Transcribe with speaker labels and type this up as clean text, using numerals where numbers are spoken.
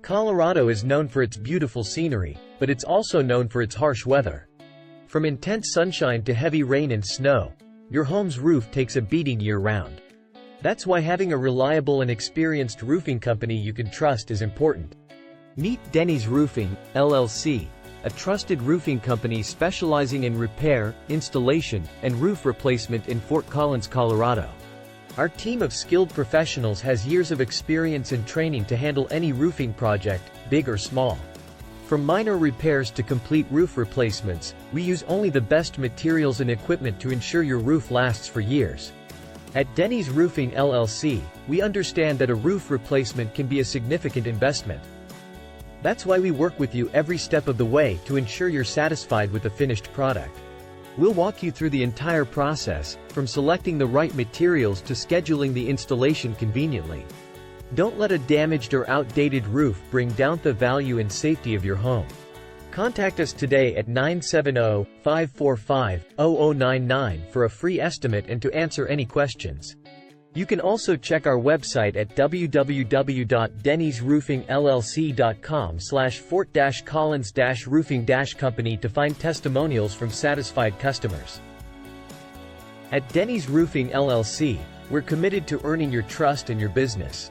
Speaker 1: Colorado is known for its beautiful scenery, but it's also known for its harsh weather. From intense sunshine to heavy rain and snow, your home's roof takes a beating year-round. That's why having a reliable and experienced roofing company you can trust is important. Meet Denny's Roofing, LLC, a trusted roofing company specializing in repair, installation, and roof replacement in Fort Collins, Colorado. Our team of skilled professionals has years of experience and training to handle any roofing project, big or small. From minor repairs to complete roof replacements, we use only the best materials and equipment to ensure your roof lasts for years. At Denny's Roofing LLC, we understand that a roof replacement can be a significant investment. That's why we work with you every step of the way to ensure you're satisfied with the finished product. We'll walk you through the entire process, from selecting the right materials to scheduling the installation conveniently. Don't let a damaged or outdated roof bring down the value and safety of your home. Contact us today at 970-545-0099 for a free estimate and to answer any questions. You can also check our website at www.dennysroofingllc.com/Fort-Collins-Roofing-Company to find testimonials from satisfied customers. At Denny's Roofing LLC, we're committed to earning your trust and your business.